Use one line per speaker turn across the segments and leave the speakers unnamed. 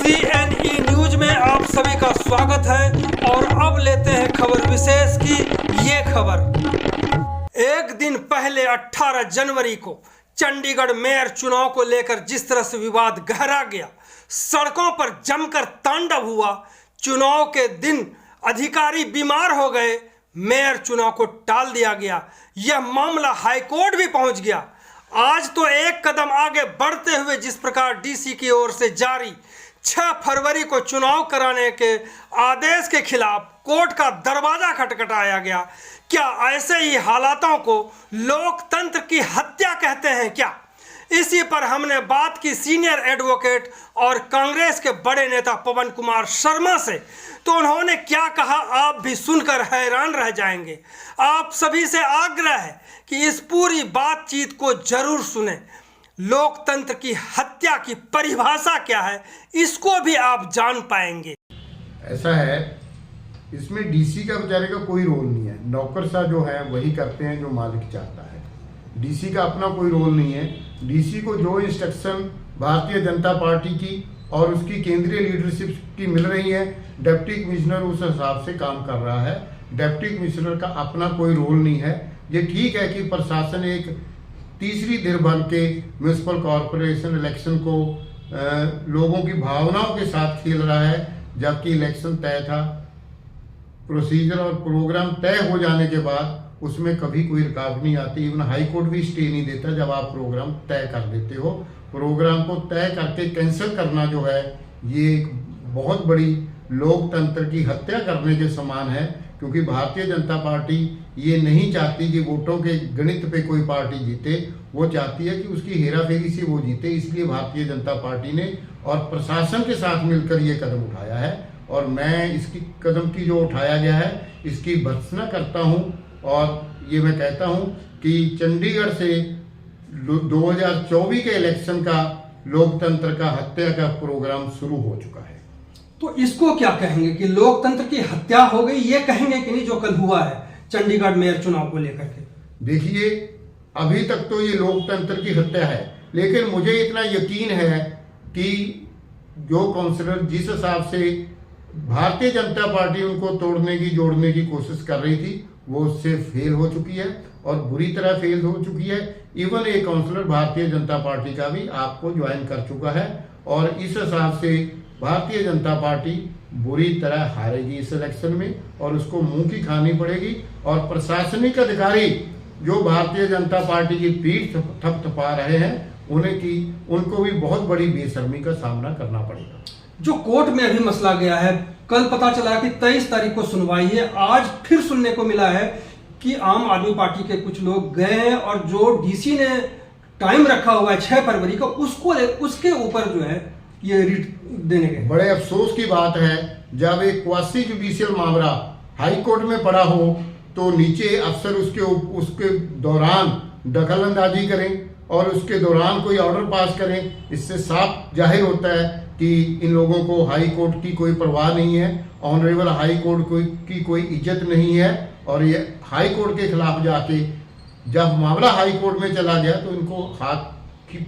CNE news में आप सभी का स्वागत है और अब लेते हैं खबर विशेष की ये खबर। एक दिन पहले 18 जनवरी को चंडीगढ़ मेयर चुनाव को लेकर जिस तरह से विवाद गहरा गया, सड़कों पर जमकर तांडव हुआ। चुनाव के दिन अधिकारी बीमार हो गए, मेयर चुनाव को टाल दिया गया। यह मामला हाईकोर्ट भी पहुंच गया। आज तो एक कदम आगे बढ़ते हुए जिस प्रकार डीसी की ओर से जारी 6 फरवरी को चुनाव कराने के आदेश के खिलाफ कोर्ट का दरवाजा खटखटाया गया, क्या ऐसे ही हालातों को लोकतंत्र की हत्या कहते हैं क्या? इसी पर हमने बात की सीनियर एडवोकेट और कांग्रेस के बड़े नेता पवन कुमार शर्मा से, तो उन्होंने क्या कहा आप भी सुनकर हैरान रह जाएंगे। आप सभी से आग्रह है कि इस पूरी बातचीत को जरूर सुने। लोकतंत्र की हत्या की परिभाषा क्या है, इसको भी आप जान पाएंगे।
ऐसा है, इसमें डीसी का बेचारे का कोई रोल नहीं है। नौकरशाह जो है वही करते हैं जो मालिक चाहता है। डीसी का अपना कोई रोल नहीं है। डीसी को जो इंस्ट्रक्शन भारतीय जनता पार्टी की और उसकी केंद्रीय लीडरशिप की मिल रही है, डिप्टी कमिश्नर उस हिसाब से काम कर रहा है। डिप्टी कमिश्नर का अपना कोई रोल नहीं है। ये ठीक है कि प्रशासन एक तीसरी धਿਰ बन के म्यूनसिपल कॉरपोरेशन इलेक्शन को लोगों की भावनाओं के साथ खेल रहा है, जबकि इलेक्शन तय था। प्रोसीजर और प्रोग्राम तय हो जाने के बाद उसमें कभी कोई रुकावट नहीं आती। इवन हाई कोर्ट भी स्टे नहीं देता जब आप प्रोग्राम तय कर देते हो। प्रोग्राम को तय करके कैंसिल करना जो है ये एक बहुत बड़ी लोकतंत्र की हत्या करने के समान है, क्योंकि भारतीय जनता पार्टी ये नहीं चाहती कि वोटों के गणित पे कोई पार्टी जीते। वो चाहती है कि उसकी हेराफेरी से वो जीते। इसलिए भारतीय जनता पार्टी ने और प्रशासन के साथ मिलकर ये कदम उठाया है, और मैं इसकी कदम की जो उठाया गया है इसकी भर्त्सना करता हूँ। और ये मैं कहता हूँ कि चंडीगढ़ से 2024 के इलेक्शन का लोकतंत्र का हत्या का प्रोग्राम शुरू हो चुका है।
तो इसको क्या कहेंगे कि लोकतंत्र की हत्या हो गई, ये कहेंगे कि नहीं जो कल हुआ है चंडीगढ़ मेयर चुनाव को लेकर के?
देखिए, अभी तक तो ये लोकतंत्र की हत्या है, लेकिन मुझे इतना यकीन है कि जो काउंसलर जिस हिसाब से भारतीय जनता पार्टी उनको तोड़ने की जोड़ने की कोशिश कर रही थी, वो उससे फेल हो चुकी है और बुरी तरह फेल हो चुकी है। इवन एक काउंसलर भारतीय जनता पार्टी का भी आपको ज्वाइन कर चुका है, और इस हिसाब से भारतीय जनता पार्टी बुरी तरह हारेगी इस इलेक्शन में, और उसको मुंह की खानी पड़ेगी। और प्रशासनिक अधिकारी जो भारतीय जनता पार्टी की पीठ थपथपा रहे हैं उनको भी बहुत बड़ी बेशर्मी का सामना करना पड़ेगा।
जो कोर्ट में अभी मसला गया है, कल पता चला कि 23 तारीख को सुनवाई है। आज फिर सुनने को मिला है कि आम आदमी पार्टी के कुछ लोग गए हैं और जो डीसी ने टाइम रखा हुआ है 6 फरवरी को, उसके ऊपर जो है ये रिट देने के।
बड़े अफसोस की बात है, जब एक क्वासी जुडिशियल मामला हाई कोर्ट में पड़ा हो तो नीचे अफसर उसके दौरान दखलंदाजी करें और उसके दौरान कोई ऑर्डर पास करें। इससे साफ जाहिर होता है कि इन लोगों को हाई कोर्ट की कोई परवाह नहीं है, ऑनरेबल हाई कोर्ट की कोई इज्जत नहीं है। और ये हाई कोर्ट के खिलाफ जाके जब मामला हाई कोर्ट में चला गया तो इनको हाथ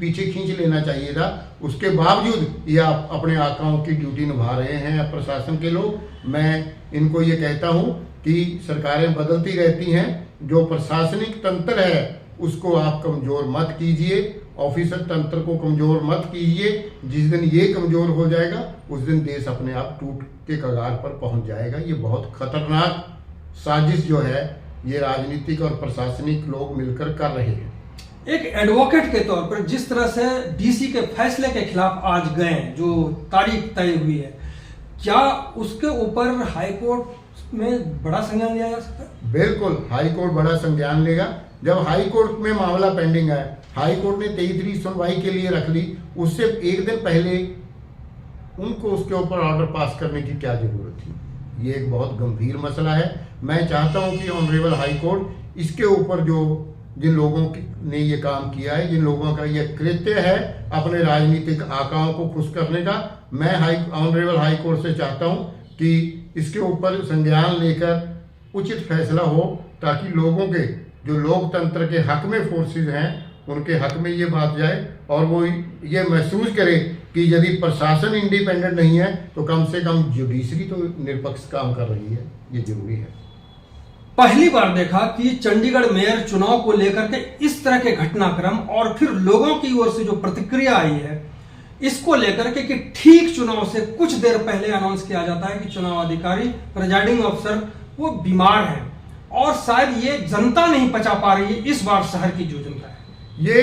पीछे खींच लेना चाहिए था। उसके बावजूद ये अपने आकाओं की ड्यूटी निभा रहे हैं प्रशासन के लोग। मैं इनको ये कहता हूँ कि सरकारें बदलती रहती हैं, जो प्रशासनिक तंत्र है उसको आप कमजोर मत कीजिए, ऑफिसर तंत्र को कमजोर मत कीजिए। जिस दिन ये कमजोर हो जाएगा उस दिन देश अपने आप टूट के कगार पर पहुंच जाएगा। ये बहुत खतरनाक साजिश जो है ये राजनीतिक और प्रशासनिक लोग मिलकर कर रहे हैं।
एक एडवोकेट के तौर पर जिस तरह से डीसी के फैसले के खिलाफ आज गए, जो तारीख तय हुई है, क्या उसके ऊपर हाई कोर्ट में बड़ा संज्ञान लिया जा सकता है?
बिल्कुल, हाई कोर्ट बड़ा संज्ञान लेगा। जब हाई कोर्ट में मामला पेंडिंग है, हाई कोर्ट ने 23 सुनवाई के लिए रख ली, उससे एक दिन पहले उनको उसके ऊपर ऑर्डर पास करने की क्या जरूरत थी? ये एक बहुत गंभीर मसला है। मैं चाहता हूं कि ऑनरेबल हाई कोर्ट इसके ऊपर जिन लोगों ने ये काम किया है, जिन लोगों का ये कृत्य है अपने राजनीतिक आकाओं को खुश करने का, मैं ऑनरेबल हाई कोर्ट से चाहता हूं कि इसके ऊपर संज्ञान लेकर उचित फैसला हो, ताकि लोगों के जो लोकतंत्र के हक में फोर्सेज हैं उनके हक में ये बात जाए और वो ये महसूस करे कि यदि प्रशासन इंडिपेंडेंट नहीं है तो कम से कम जुडिशरी तो निष्पक्ष काम कर रही है, ये जरूरी है।
पहली बार देखा कि चंडीगढ़ मेयर चुनाव को लेकर के इस तरह के घटनाक्रम और फिर लोगों की ओर से जो प्रतिक्रिया आई है इसको लेकर के कि ठीक चुनाव से कुछ देर पहले अनाउंस किया जाता है कि चुनाव अधिकारी प्रिजाइडिंग अफसर वो बीमार है और शायद ये जनता नहीं पचा पा रही है इस बार शहर की जो जनता है।
ये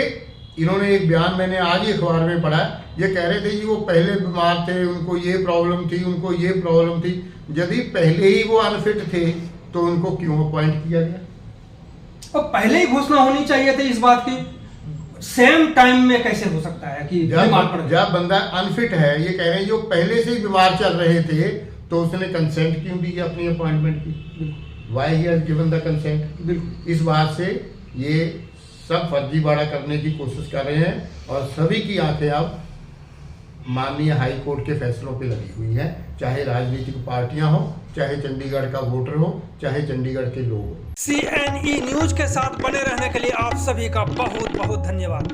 इन्होंने एक बयान मैंने आज ही अखबार में पढ़ा, ये कह रहे थे कि वो पहले बीमार थे, उनको ये प्रॉब्लम थी, उनको ये प्रॉब्लम थी। यदि पहले ही वो अनफिट थे तो उनको क्यों अपॉइंट किया गया?
और पहले ही घोषणा होनी चाहिए थी इस बात की, सेम टाइम में कैसे हो सकता है कि बीमार पड़ गया?
जब बंदा अनफिट है, ये कह रहे हैं जो पहले से ही बीमार चल रहे थे तो उसने कंसेंट क्यों दी अपनी अपॉइंटमेंट की? Why he has given the consent? इस बात से ये सब फर्जीवाड़ा करने की कोशिश कर रहे हैं और सभी की आंखें अब माननीय हाई कोर्ट के फैसलों पे लगी हुई हैं, चाहे राजनीतिक पार्टियां हो, चाहे चंडीगढ़ का वोटर हो, चाहे चंडीगढ़ के लोग हो।
CNE न्यूज के साथ बने रहने के लिए आप सभी का बहुत बहुत धन्यवाद।